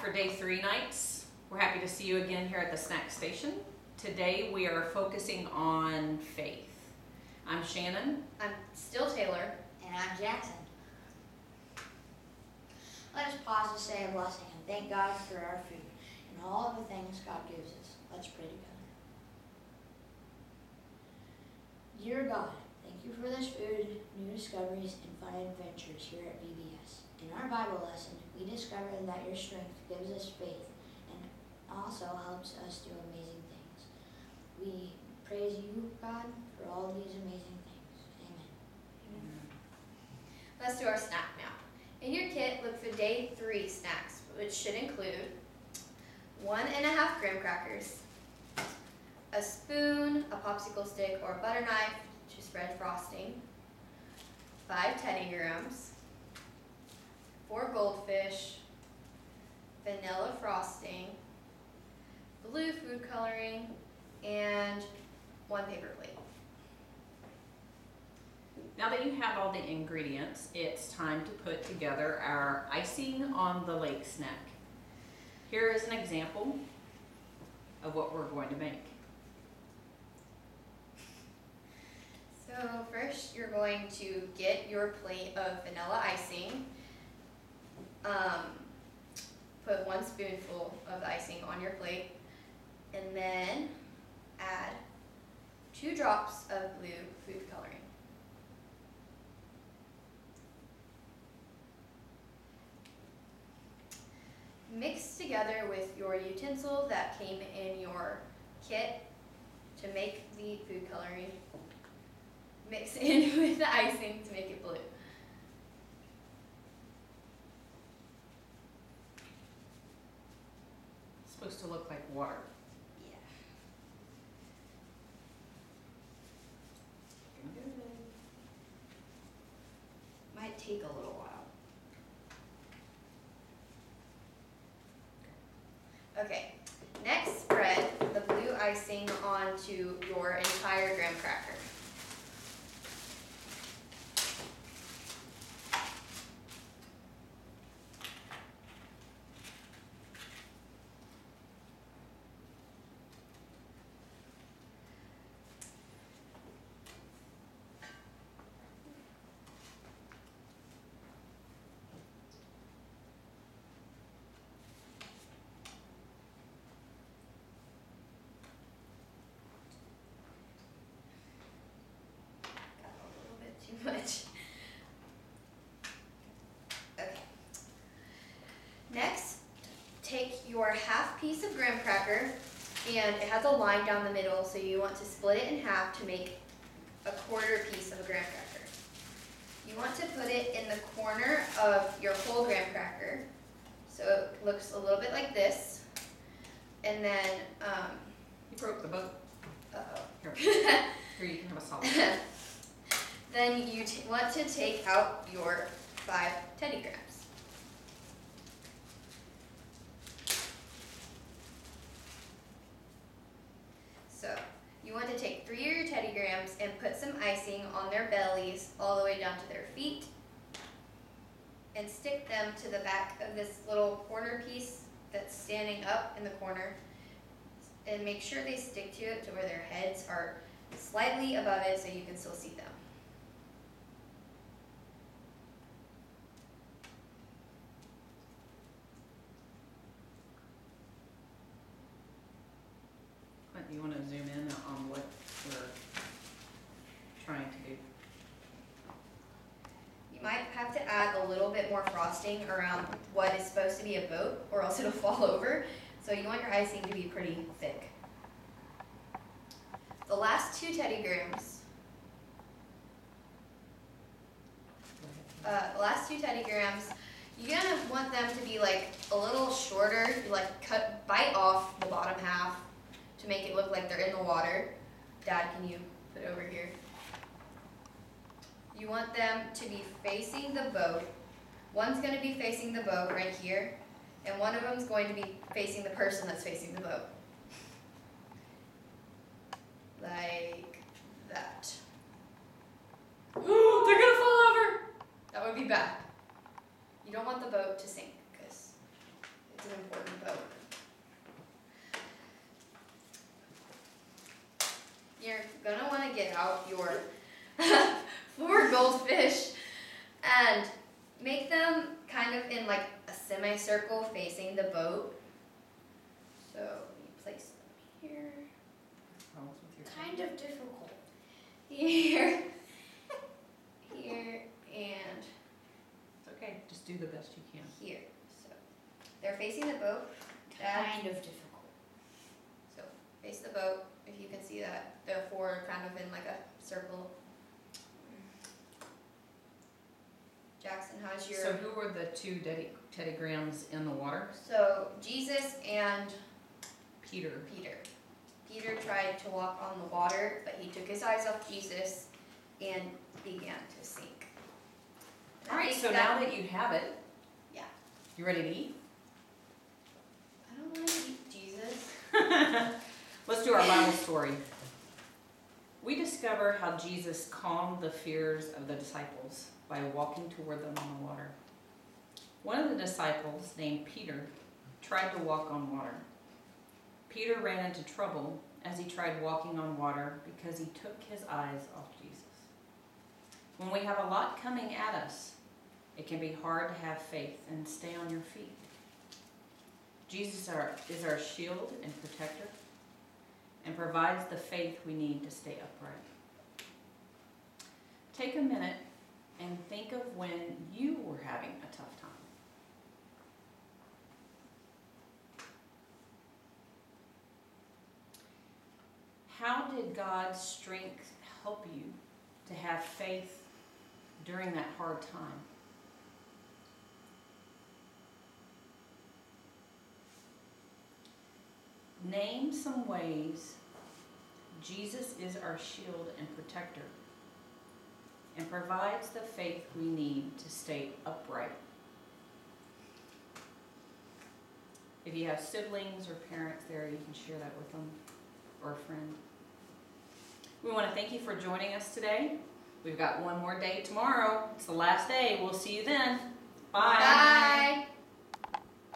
for day 3 nights. We're happy to see you again here at the snack station. Today we are focusing on faith. I'm Shannon. I'm still Taylor. And I'm Jackson. Let us pause to say a blessing and thank God for our food and all of the things God gives us. Let's pray together. Dear God, thank you for this food, new discoveries, and fun adventures here at VBS. In our Bible lesson, we discovered that your strength gives us faith and also helps us do amazing things. We praise you, God, for all these amazing things. Amen. Let's do our snack now. In your kit, look for day 3 snacks, which should include 1.5 graham crackers, a spoon, a popsicle stick, or a butter knife to spread frosting, 5 Teddy Grahams, 4 goldfish, vanilla frosting, blue food coloring, and 1 paper plate. Now that you have all the ingredients, it's time to put together our icing on the lake snack. Here is an example of what we're going to make. So first you're going to get your plate of vanilla icing. Put 1 spoonful of icing on your plate and then add 2 drops of blue food coloring. Mix together with your utensil that came in your kit to make the food coloring. Mix in with the icing to make it blue. It's supposed to look like water. Yeah. Might take a little while. Okay, next spread the blue icing onto your entire graham cracker. Too much. Okay. Next, take your half piece of graham cracker, and it has a line down the middle, so you want to split it in half to make a 1/4 piece of a graham cracker. You want to put it in the corner of your whole graham cracker, so it looks a little bit like this. And then, You broke the boat. uh-oh. Here you can have a solid. Then you want to take out your 5 Teddy Grahams. So you want to take 3 of your Teddy Grahams and put some icing on their bellies all the way down to their feet and stick them to the back of this little corner piece that's standing up in the corner, and make sure they stick to it to where their heads are slightly above it so you can still see them. You want to zoom in on what we're trying to do? You might have to add a little bit more frosting around what is supposed to be a boat, or else it'll fall over. So you want your icing to be pretty thick. The last 2 Teddy Grahams, you're gonna want them to be like a little shorter. You like bite off the bottom half to make it look like they're in the water. Dad, can you put it over here? You want them to be facing the boat. One's going to be facing the boat right here, and one of them is going to be facing the person that's facing the boat. Like that. They're going to fall over! That would be bad. You don't want the boat to sink, because It's an important boat. You're gonna want to get out your 4 goldfish and make them kind of in like a semicircle facing the boat. So you place them here, Kind of difficult. here, here, and It's okay, just do the best you can. here. So they're facing the boat. Dad, Kind of difficult. so face the boat. If you can see that, the 4 are kind of in like a circle. Jackson, how's your? So who were the 2 Teddy Grahams in the water? So Jesus and Peter. Peter. Peter tried to walk on the water, but he took his eyes off Jesus and began to sink. All right, so now that you have it, Yeah. you ready to eat? I don't want to eat Jesus. Let's do our Bible story. We discover how Jesus calmed the fears of the disciples by walking toward them on the water. One of the disciples, named Peter, tried to walk on water. Peter ran into trouble as he tried walking on water because he took his eyes off Jesus. When we have a lot coming at us, it can be hard to have faith and stay on your feet. Jesus is our shield and protector and provides the faith we need to stay upright. Take a minute and think of when you were having a tough time. How did God's strength help you to have faith during that hard time? Name some ways Jesus is our shield and protector and provides the faith we need to stay upright. If you have siblings or parents there, you can share that with them, or a friend. We want to thank you for joining us today. We've got one more day tomorrow. It's the last day. We'll see you then. Bye. Bye.